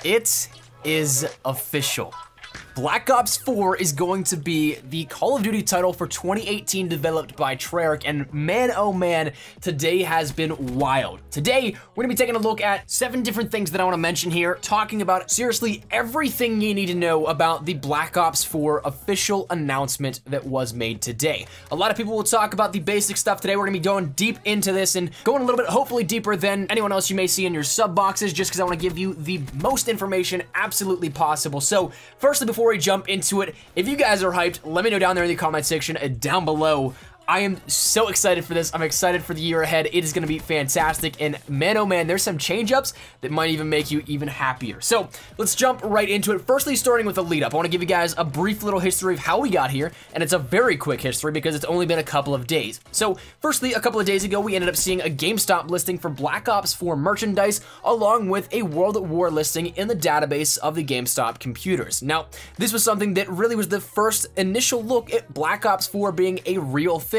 It is official. Black Ops 4 is going to be the Call of Duty title for 2018 developed by Treyarch, and man oh man, today has been wild. Today, we're gonna be taking a look at 7 different things that I wanna mention here, talking about seriously everything you need to know about the Black Ops 4 official announcement that was made today. A lot of people will talk about the basic stuff today. We're gonna be going deep into this and going a little bit, hopefully deeper than anyone else you may see in your sub boxes, just because I wanna give you the most information absolutely possible. So, firstly, before we jump into it, if you guys are hyped, let me know down there in the comment section and down below. I am so excited for this. I'm excited for the year ahead. It is gonna be fantastic, and man oh man, there's some change-ups that might even make you even happier. So let's jump right into it. Firstly, starting with the lead up, I wanna give you guys a brief little history of how we got here, and it's a very quick history because it's only been a couple of days. So firstly, a couple of days ago, we ended up seeing a GameStop listing for Black Ops 4 merchandise, along with a World at War listing in the database of the GameStop computers. Now, this was something that really was the first initial look at Black Ops 4 being a real thing,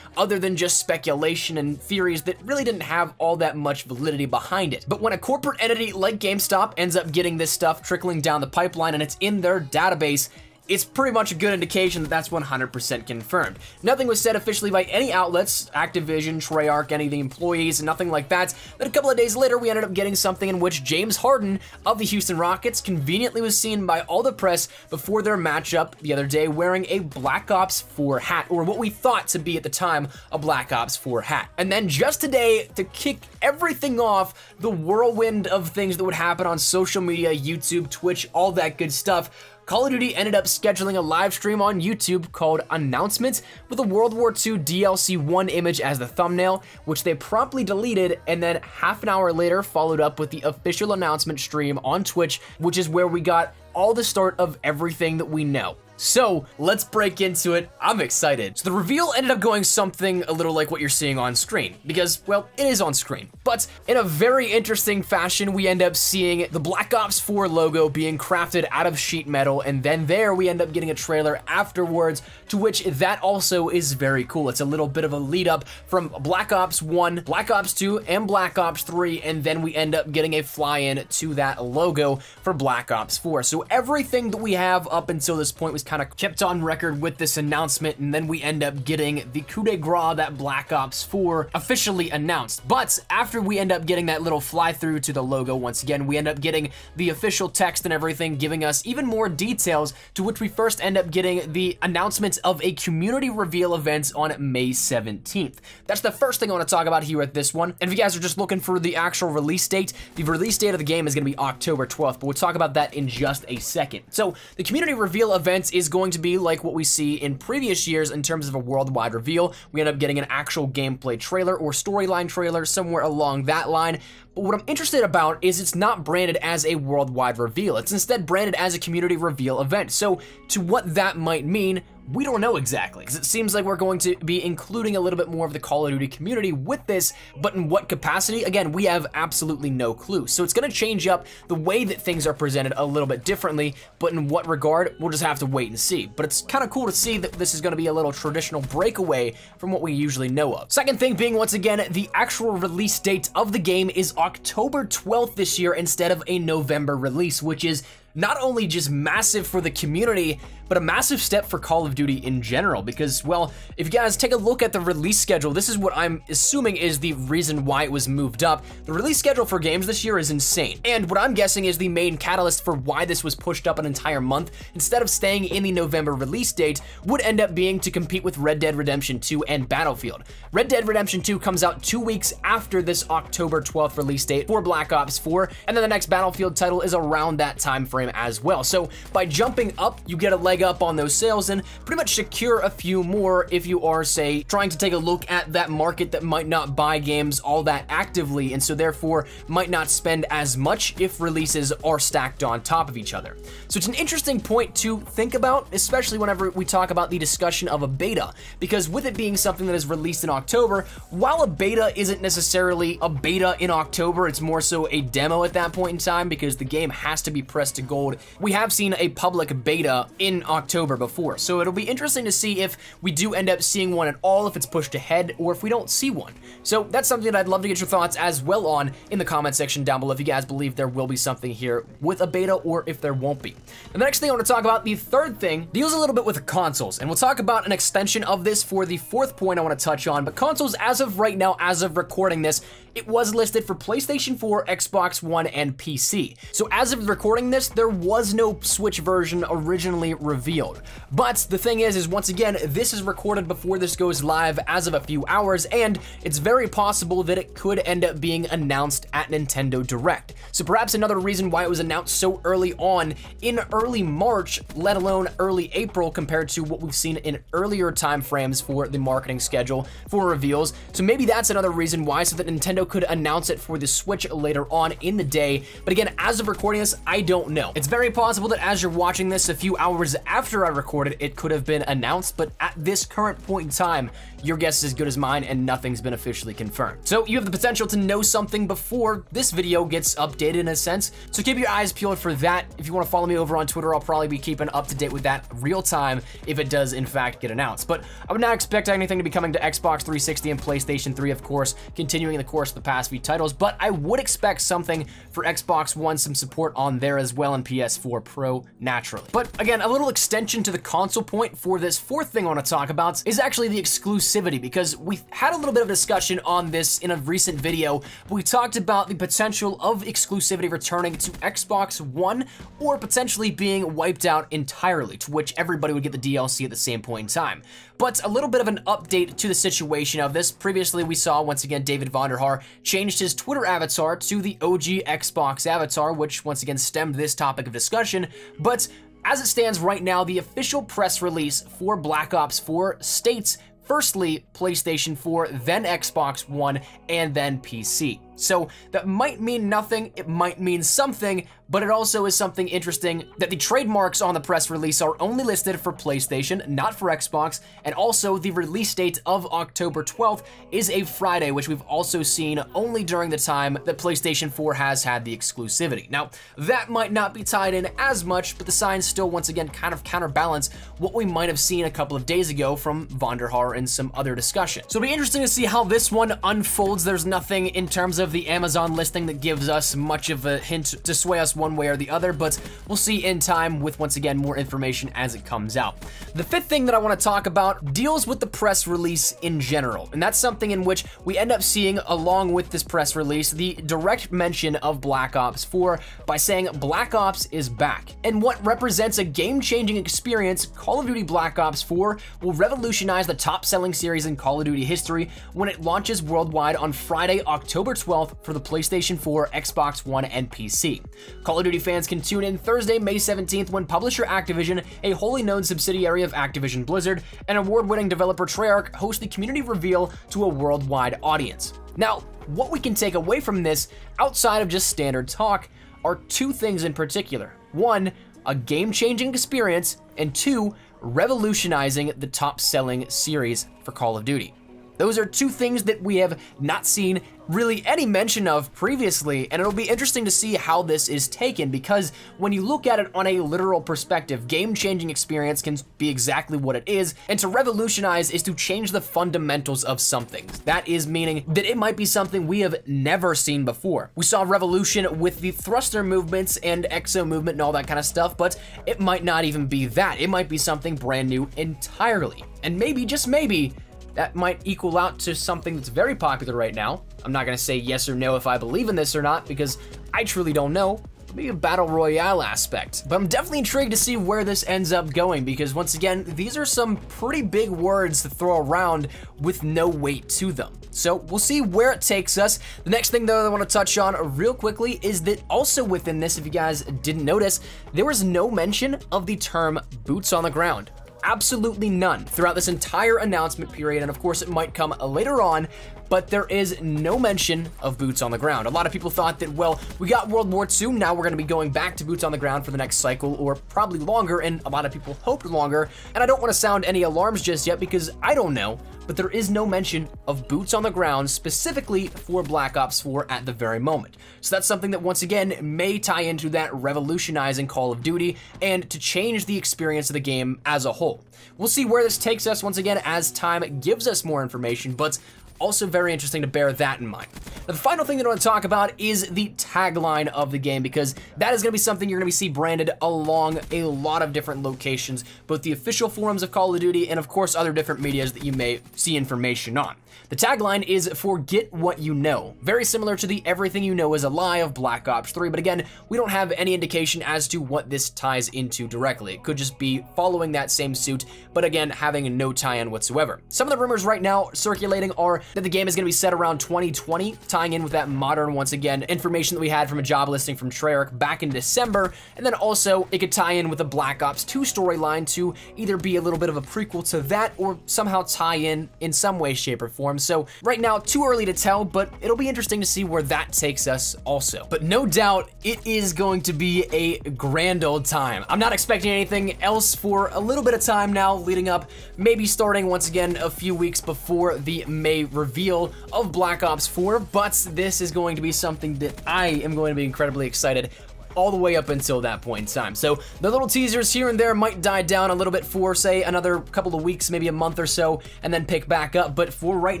other than just speculation and theories that really didn't have all that much validity behind it. But when a corporate entity like GameStop ends up getting this stuff trickling down the pipeline and it's in their database, it's pretty much a good indication that that's 100% confirmed. Nothing was said officially by any outlets, Activision, Treyarch, any of the employees, nothing like that. But a couple of days later, we ended up getting something in which James Harden of the Houston Rockets conveniently was seen by all the press before their matchup the other day wearing a Black Ops 4 hat, or what we thought to be at the time a Black Ops 4 hat. And then just today, to kick everything off, the whirlwind of things that would happen on social media, YouTube, Twitch, all that good stuff, Call of Duty ended up scheduling a live stream on YouTube called Announcements with a World War II DLC 1 image as the thumbnail, which they promptly deleted, and then half an hour later followed up with the official announcement stream on Twitch, which is where we got all the start of everything that we know. So let's break into it. I'm excited. So the reveal ended up going something a little like what you're seeing on screen, because, well, it is on screen. But in a very interesting fashion, we end up seeing the Black Ops 4 logo being crafted out of sheet metal, and then there we end up getting a trailer afterwards, to which that also is very cool. It's a little bit of a lead up from Black Ops 1, Black Ops 2, and Black Ops 3, and then we end up getting a fly-in to that logo for Black Ops 4. So everything that we have up until this point was kind of kept on record with this announcement, and then we end up getting the coup de grace that Black Ops 4 officially announced. But after we end up getting that little fly through to the logo, once again, we end up getting the official text and everything, giving us even more details, to which we first end up getting the announcement of a community reveal event on May 17th. That's the first thing I want to talk about here at this one. And if you guys are just looking for the actual release date, the release date of the game is going to be October 12th, but we'll talk about that in just a second. So the community reveal event is going to be like what we see in previous years in terms of a worldwide reveal. We end up getting an actual gameplay trailer or storyline trailer, somewhere along that line. But what I'm interested about is it's not branded as a worldwide reveal. It's instead branded as a community reveal event. So to what that might mean, we don't know exactly, because it seems like we're going to be including a little bit more of the Call of Duty community with this, but in what capacity? Again, we have absolutely no clue. So it's going to change up the way that things are presented a little bit differently, but in what regard, we'll just have to wait and see. But it's kind of cool to see that this is going to be a little traditional breakaway from what we usually know of. Second thing being, once again, the actual release date of the game is October 12th this year instead of a November release, which is not only just massive for the community, but a massive step for Call of Duty in general, because, well, if you guys take a look at the release schedule, this is what I'm assuming is the reason why it was moved up. The release schedule for games this year is insane, and what I'm guessing is the main catalyst for why this was pushed up an entire month instead of staying in the November release date would end up being to compete with Red Dead Redemption 2 and Battlefield. Red Dead Redemption 2 comes out 2 weeks after this October 12th release date for Black Ops 4, and then the next Battlefield title is around that time frame as well. So by jumping up, you get a leg up on those sales and pretty much secure a few more if you are, say, trying to take a look at that market that might not buy games all that actively, and so therefore might not spend as much if releases are stacked on top of each other. So it's an interesting point to think about, especially whenever we talk about the discussion of a beta, because with it being something that is released in October, while a beta isn't necessarily a beta in October, it's more so a demo at that point in time because the game has to be pressed to gold. We have seen a public beta in October before. So it'll be interesting to see if we do end up seeing one at all, if it's pushed ahead, or if we don't see one. So that's something that I'd love to get your thoughts as well on in the comment section down below if you guys believe there will be something here with a beta or if there won't be. And the next thing I want to talk about, the third thing, deals a little bit with the consoles. And we'll talk about an extension of this for the fourth point I want to touch on. But consoles, as of right now, as of recording this, it was listed for PlayStation 4, Xbox One, and PC. So as of recording this, there was no Switch version originally revealed. But the thing is once again, this is recorded before this goes live as of a few hours, and it's very possible that it could end up being announced at Nintendo Direct. So perhaps another reason why it was announced so early on in early March, let alone early April, compared to what we've seen in earlier time frames for the marketing schedule for reveals. So maybe that's another reason why, so that Nintendo could announce it for the Switch later on in the day. But again, as of recording this, I don't know. It's very possible that as you're watching this a few hours after I recorded, it could have been announced, but at this current point in time, your guess is as good as mine and nothing's been officially confirmed. So you have the potential to know something before this video gets updated in a sense, so keep your eyes peeled for that. If you want to follow me over on Twitter, I'll probably be keeping up to date with that real time if it does in fact get announced. But I would not expect anything to be coming to Xbox 360 and PlayStation 3, of course, continuing the course of the past few titles, but I would expect something for Xbox One, some support on there as well, and PS4 Pro naturally. But again, a little extension to the console point for this fourth thing I want to talk about is actually the exclusivity, because we had a little bit of discussion on this in a recent video. We talked about the potential of exclusivity returning to Xbox One or potentially being wiped out entirely, to which everybody would get the DLC at the same point in time. But a little bit of an update to the situation of this. Previously, we saw, once again, David Vonderhaar changed his Twitter avatar to the OG Xbox avatar, which once again stemmed this topic of discussion. But as it stands right now, the official press release for Black Ops 4 states, firstly, PlayStation 4, then Xbox One, and then PC. So that might mean nothing, it might mean something, but it also is something interesting that the trademarks on the press release are only listed for PlayStation, not for Xbox, and also the release date of October 12th is a Friday, which we've also seen only during the time that PlayStation 4 has had the exclusivity. Now, that might not be tied in as much, but the signs still, once again, kind of counterbalance what we might have seen a couple of days ago from Vonderhaar and some other discussion. So it'll be interesting to see how this one unfolds. There's nothing in terms of the Amazon listing that gives us much of a hint to sway us one way or the other, but we'll see in time with, once again, more information as it comes out. The fifth thing that I want to talk about deals with the press release in general, and that's something in which we end up seeing, along with this press release, the direct mention of Black Ops 4 by saying Black Ops is back. And what represents a game-changing experience, Call of Duty Black Ops 4 will revolutionize the top-selling series in Call of Duty history when it launches worldwide on Friday, October 12th for the PlayStation 4, Xbox One, and PC. Call of Duty fans can tune in Thursday, May 17th when publisher Activision, a wholly known subsidiary of Activision Blizzard, and award-winning developer Treyarch host the community reveal to a worldwide audience. Now, what we can take away from this, outside of just standard talk, are two things in particular. One, a game-changing experience, and two, revolutionizing the top-selling series for Call of Duty. Those are two things that we have not seen really any mention of previously, and it'll be interesting to see how this is taken, because when you look at it on a literal perspective, game-changing experience can be exactly what it is, and to revolutionize is to change the fundamentals of something. That is meaning that it might be something we have never seen before. We saw revolution with the thruster movements and exo movement and all that kind of stuff, but it might not even be that. It might be something brand new entirely, and maybe, just maybe, that might equal out to something that's very popular right now. I'm not gonna say yes or no if I believe in this or not, because I truly don't know. Maybe a battle royale aspect. But I'm definitely intrigued to see where this ends up going, because once again, these are some pretty big words to throw around with no weight to them. So we'll see where it takes us. The next thing though that I want to touch on real quickly is that also within this, if you guys didn't notice, there was no mention of the term boots on the ground. Absolutely none throughout this entire announcement period, and of course it might come later on, but there is no mention of boots on the ground. A lot of people thought that, well, we got World War II, now we're gonna be going back to boots on the ground for the next cycle, or probably longer, and a lot of people hoped longer, and I don't wanna sound any alarms just yet because I don't know, but there is no mention of boots on the ground specifically for Black Ops 4 at the very moment. So that's something that once again may tie into that revolutionizing Call of Duty and to change the experience of the game as a whole. We'll see where this takes us once again as time gives us more information, but also very interesting to bear that in mind. Now, the final thing that I want to talk about is the tagline of the game, because that is going to be something you're going to see branded along a lot of different locations, both the official forums of Call of Duty and of course other different medias that you may see information on. The tagline is "Forget what you know," very similar to the "Everything you know is a lie" of Black Ops 3, but again, we don't have any indication as to what this ties into directly. It could just be following that same suit, but again, having no tie-in whatsoever. Some of the rumors right now circulating are that the game is going to be set around 2020, tying in with that modern, once again, information that we had from a job listing from Treyarch back in December, and then also it could tie in with the Black Ops 2 storyline to either be a little bit of a prequel to that or somehow tie in some way, shape, or form. So right now, too early to tell, but it'll be interesting to see where that takes us also. But no doubt, it is going to be a grand old time. I'm not expecting anything else for a little bit of time now, leading up, maybe starting once again a few weeks before the May reveal of Black Ops 4, but this is going to be something that I am going to be incredibly excited all the way up until that point in time. So the little teasers here and there might die down a little bit for, say, another couple of weeks, maybe a month or so, and then pick back up. But for right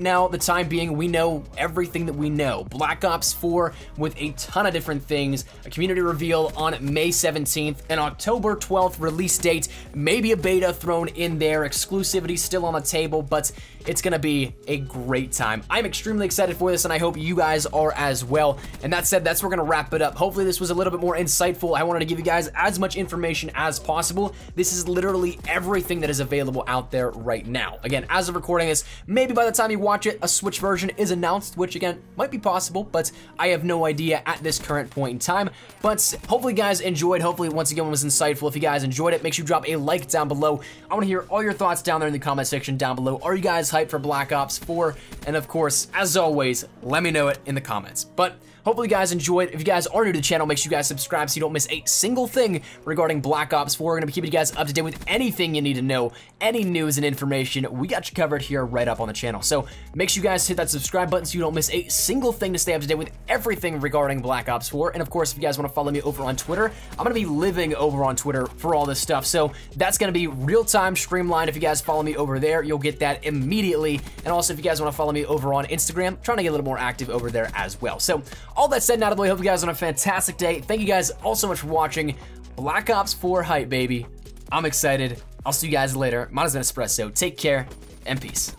now, the time being, we know everything that we know. Black Ops 4 with a ton of different things, a community reveal on May 17th, an October 12th release date, maybe a beta thrown in there, exclusivity still on the table, but it's gonna be a great time. I'm extremely excited for this, and I hope you guys are as well. And that said, that's where we're gonna wrap it up. Hopefully this was a little bit more insightful. I wanted to give you guys as much information as possible. This is literally everything that is available out there right now. Again, as of recording this, maybe by the time you watch it, a Switch version is announced, which again, might be possible, but I have no idea at this current point in time. But hopefully you guys enjoyed. Hopefully, once again, it was insightful. If you guys enjoyed it, make sure you drop a like down below. I wanna hear all your thoughts down there in the comment section down below. Are you guys hyped for Black Ops 4? And of course, as always, let me know it in the comments. But hopefully you guys enjoyed. If you guys are new to the channel, make sure you guys subscribe so you don't miss a single thing regarding Black Ops 4. We're gonna be keeping you guys up to date with anything you need to know, any news and information. We got you covered here right up on the channel. So make sure you guys hit that subscribe button so you don't miss a single thing to stay up to date with everything regarding Black Ops 4. And of course, if you guys wanna follow me over on Twitter, I'm gonna be living over on Twitter for all this stuff. So that's gonna be real-time streamlined. If you guys follow me over there, you'll get that immediately. And also, if you guys wanna follow me over on Instagram, trying to get a little more active over there as well. So all that said, now I hope you guys are on a fantastic day. Thank you guys all so much for watching. Black Ops 4 hype, baby. I'm excited. I'll see you guys later. Mine is an espresso. Take care and peace.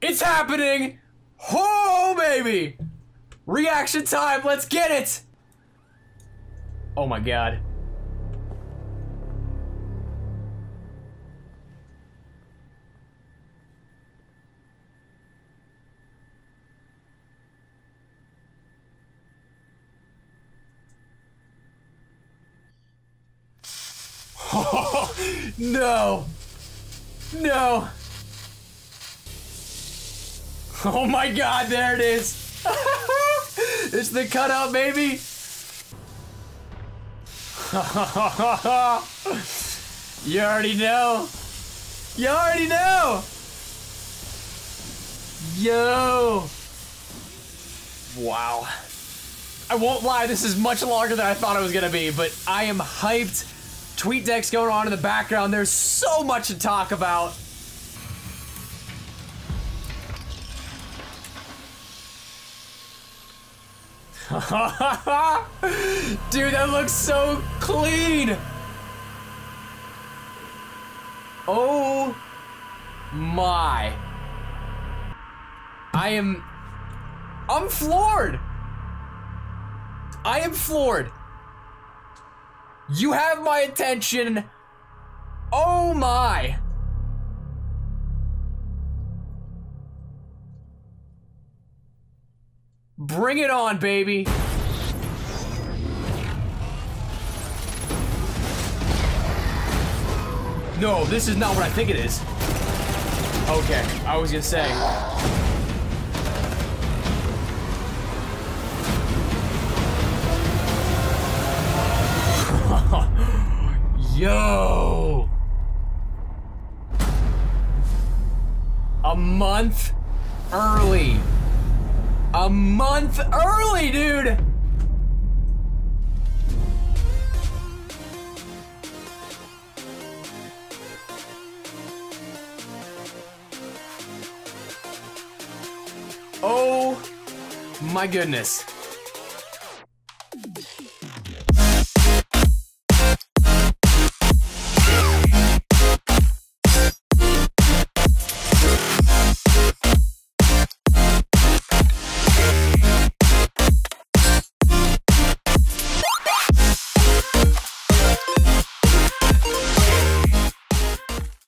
It's happening! Oh, baby! Reaction time, let's get it! Oh my god. Oh, no. No. Oh my god, there it is. It's the cutout, baby. You already know. You already know. Yo. Wow. I won't lie, this is much longer than I thought it was gonna be, but I am hyped. Tweet decks going on in the background. There's so much to talk about. Dude, that looks so clean. Oh my. I'm floored. I am floored. You have my attention. Oh my. Bring it on, baby. No, this is not what I think it is. Okay, I was gonna say. Yo! A month early. A month early, dude. Oh my goodness.